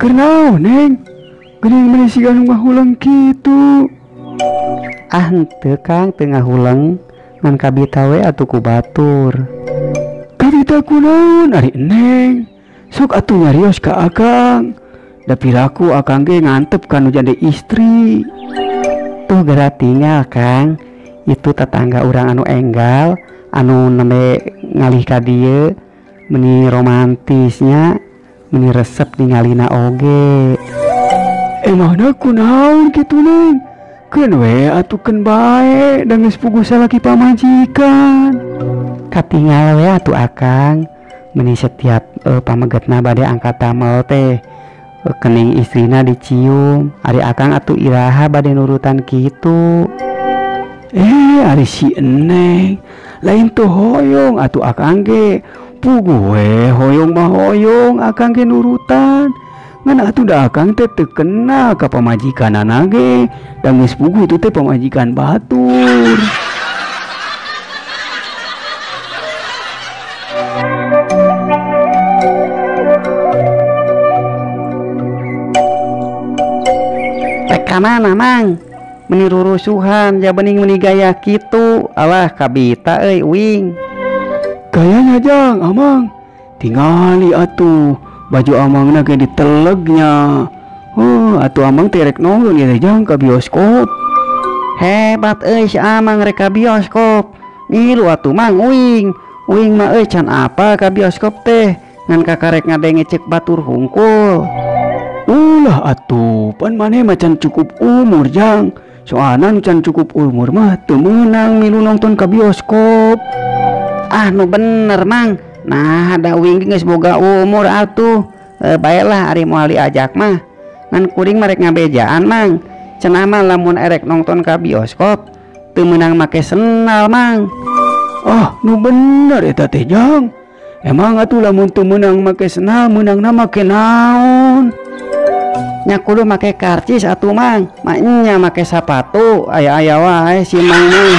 Karena neng geuning meuli siga nu ngahulang kitu. Ah henteu Kang, teu ngahulang ngan kabita we atuh ku batur. Kabita kunaon ari neng? Sok atuh nyarios ka akang. Da piraku akang ge ngantep ka nu jande istri. Tuh geura tinggal Kang, itu tetangga urang anu enggal anu nembe ngalih ka dieu meuni romantisnya meuni resep ningalina oge. Emangna kunaon kitu neng? Keun we atukeun bae da geus puguh salaki pamajikan. Katinggal we atuh akang meuni setiap pamegetna bade angkat damel teh kening istrina dicium, ari akang atuh iraha bade nurutan kitu. Ari si eneng lain tuh hoyong atuh akang ge puguh we hoyong mah hoyong akang ge nurutan. Ngan atuh da akang teh teu kenal ka pamajikanana ge da geus puguh itu teh pamajikan batur. Rek kamana Mang? Meuni rurusuhan ja bening meuni gaya kitu. Alah kabita euy uing. Gayanya jang amang tingali atuh baju amangna ge ditelegnya. Atuh amang teh rek nongkrong ieu jang ka bioskop. Hebat euy si Amang rek ka bioskop. Ngilu atuh Mang uing. Uing mah euy can apa ka bioskop teh ngan kakarek ngadenge cek batur hungkul. Ulah atuh pan maneh macan cukup umur jang. Soalna nu can cukup umur mah teu meunang milu nonton ka bioskop. Ah nu bener Mang. Nah ada uing geus boga umur atuh. Baiklah ari moal diajak mah. Ngan kuring marek ngabejaan Mang. Cenah mah lamun erek nonton ka bioskop teu meunang make sendal Mang. Ah nu bener eta teh jang. Emang atuh lamun teu meunang make sendal meunangna make naon? Nya kudu make karcis atuh Mang. Maknya make sapatu aya-aya wae si Mang mah.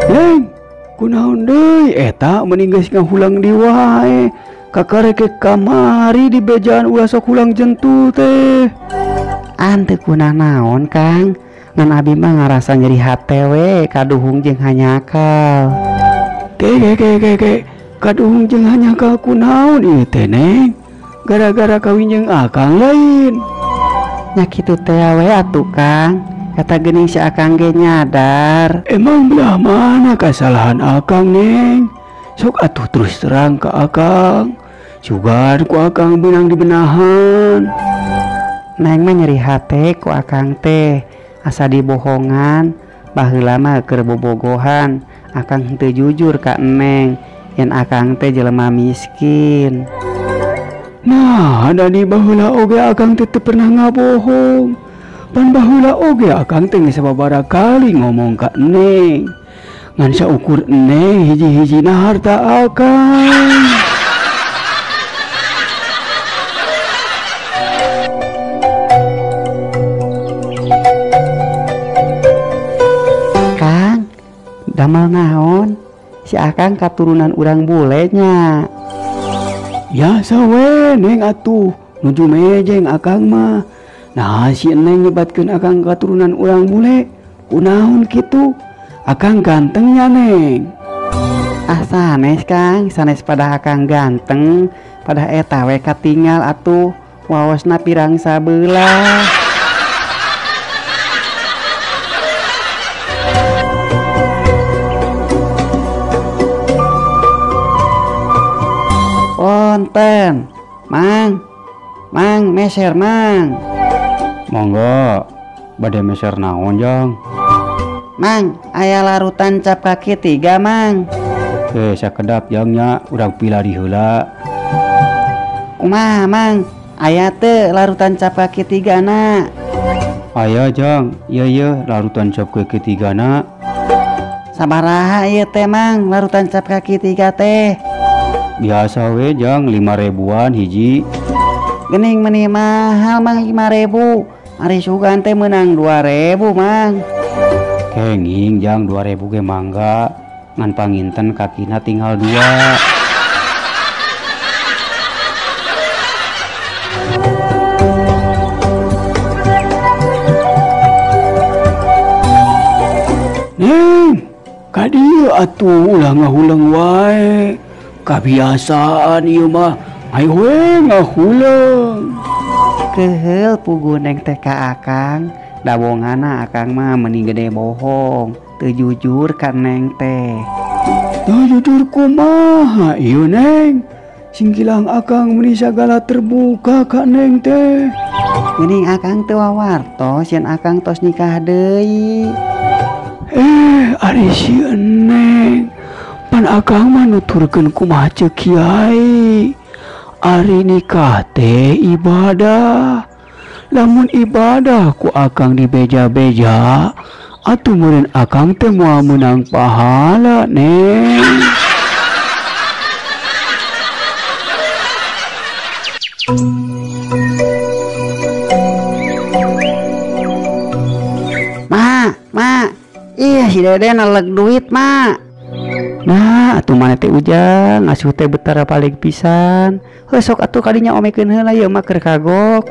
Neng, kunaon deui eta mending geus ngahulang di wae. Kakarek kamari di bejaan ulah sok hulang jentu teh. Ante kunah naon Kang. Ngan abi mah ngarasa nyeri hate we kaduhung jeung hanyakal. Ke kaduhung jeung hanyakal kunaon ieu teh Neng? Gara-gara kawin jeung akang lain. Nya kitu teh we atuh Kang. Kata geuning si akang ge nyadar. Emang belah mana kesalahan akang Neng? Sok atuh terus terang ke akang. Sugan ku akang benang dibenahan. Neng mah nyeri hate ku akang teh asa dibohongan. Baheula mah keur bobogohan akang henteu jujur ka Neng yen akang teh jelema miskin. Nah ada di baheula oge akang teh teu pernah ngabohong. Pan baheula oge akang teh geus sababaraha kali ngomong ka Neng. Ngan saukur Neng hiji-hijina harta akang. Damal naon? Si akang katurunan urang bule nya. Biasa we Neng atuh nuju mejeng akang mah. Nah si Neng nyebatkeun akang katurunan urang bule. Kunaon kitu? Akang gantengnya Neng. Ah sanes Kang, sanes pada akang ganteng, pada eta we katinggal atuh waosna pirang sabelah. Ponten, Mang, meser Mang. Monggo, bade meser naon jang? Mang, aya larutan cap kaki 3 Mang. Sakedap jangnya urang pilari heula. Kumaha Mang? Aya teu larutan cap kaki 3 na? Aya jang, ieu larutan cap kaki 3 na. Sabaraha ieu teh Mang larutan cap kaki 3 teh? Biasa we jang 5.000-an hiji. Gening meuni mahal Mang 5.000. Ari sugan teh meunang 2.000 Mang. Kenging jang 2000 ge mangga ngan panginten kakina tinggal 2. Neng kadieu atuh ulah ngahuleung wae. Kabiasaan ieu mah ayo we ngahuleung. Keheul pugu neng teh ka akang, dawongana akang mah mending gede bohong, teu jujur ka neng teh. Teu jujur kumaha ieu neng? Singkilang akang meni sagala terbuka ka neng teh. Geuning akang teu wawartos yen akang tos nikah deui. Ari sieun neng, pan akang mah nuturkeun kumaha ceuk kiai. Ari nikah teh ibadah. Lamun ibadah ku akang dibeja-beja, atuh meureun akang teh moal meunang pahala neng. Mak, ih si Dede naleg duit mak. Nah, atuh mana teh ujang ngasuh teh betara paling pisan. Heuh sok atuh kadinya omekeun heula ieu mah keur kagok.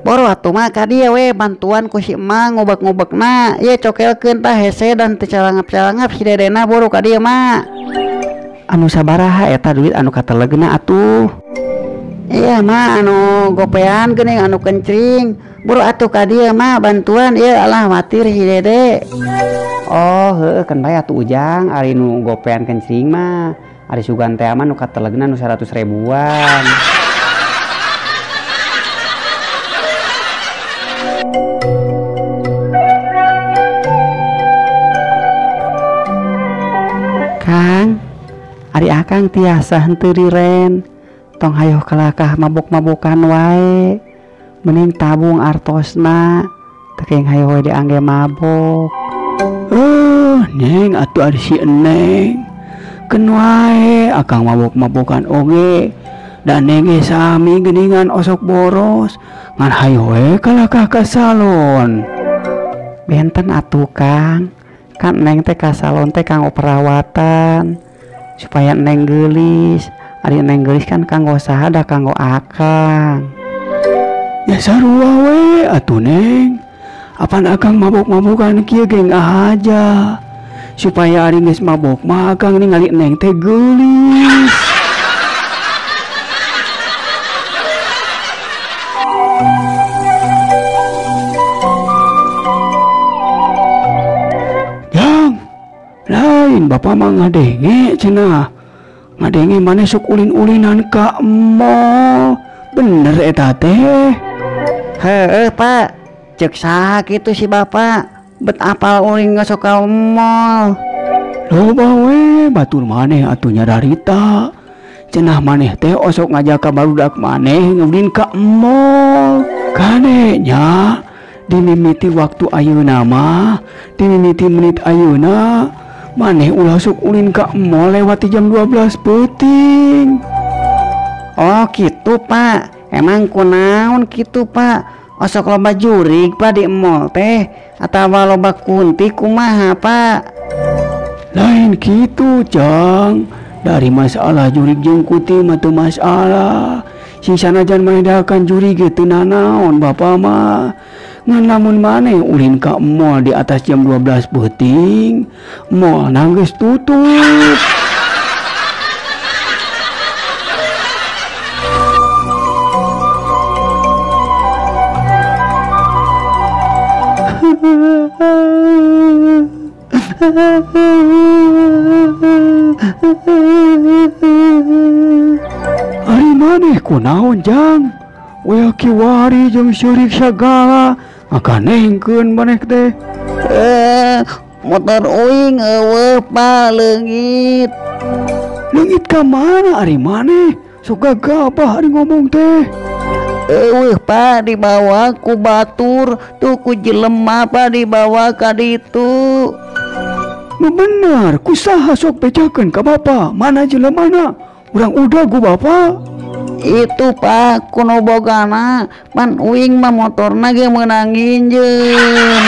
Boro atuh mah ka dieu we bantuan ku si emang ngobek-ngobekna. Ieu cokelkeun tah hese dan teu calangap-calangap si Dedena boro ka dieu mak. Anu sabaraha eta duit anu katelegna atuh? Iya mah anu gopean geuning anu kencring. Boro atuh ka dieu mah bantuan ieu alah watir si Dede. Oh heueuh kan bae atuh ujang ari nu gopean kencing mah. Ari sugan teh mah nu katelegna nu 100 ribuan. Kang, ari akang tiasa henteu diren. Tong hayuh kelakah mabok-mabokan wae. Mending tabung artosna, teu keung hayuh we diangge mabok. Neng atuh ari si Neng. Keun wae akang mabok-mabokan oge. Dan neng ge sami geuningan osok boros. Ngan hayuh we kalakah ka salon. Benten atuh Kang. Kan neng teh ka salon teh kanggo perawatan. Supaya neng geulis. Ari neng geulis kan kanggo saha da kanggo akang. Ya sarua we atuh neng. Apan akang mabok-mabokan kieu ge ngahaja. Supaya ari geus mabok mah akang ningali neng teh geulis. Jang, lain bapak mah ngadenge cenah. Ngadenge maneh sok ulin-ulinan ka mall. Bener eta teh. Heueuh Pak, ceuk saha kitu si bapak. Bet apal ulin ngasok ka mall. Loba we batur maneh atuh nyadarita. Cenah maneh teh osok ngajak ka barudak maneh ngulin ka mall. Kadenya dimimiti waktu ayeuna mah, dimimiti menit ayeuna maneh ulah sok ulin ka mall lewat jam 12 peuting. Oh gitu Pak. Emang kunaon gitu Pak? Osok loba jurig Pak di mall teh atawa loba kunti kumaha Pak? Lain gitu Jang. Dari masalah jurig jeung kunti mah teu masalah. Sing sanajan maneh dahakan jurig ge teu nanaon Bapak mah. Ngan lamun maneh ulin ka mall di atas jam 12 peuting, mall na geus tutup. Ari maneh kunaon Jang? We kiwari jeung seurik sagala ngakanengkeun maneh teh. Motor uing eueuh Pak leungit. Leungit ka mana ari maneh? Sok gagabah ari ngomong teh. Eueuh Pak dibawa ku batur tuh ku jelema Pak dibawa ka ditu. Nu bener, kusaha sok bejakeun ka Bapa? Mana jelemana? Urang udagu Bapa. Itu Pak kuno bogana pan uing mah motorna ge meunang nginjeun.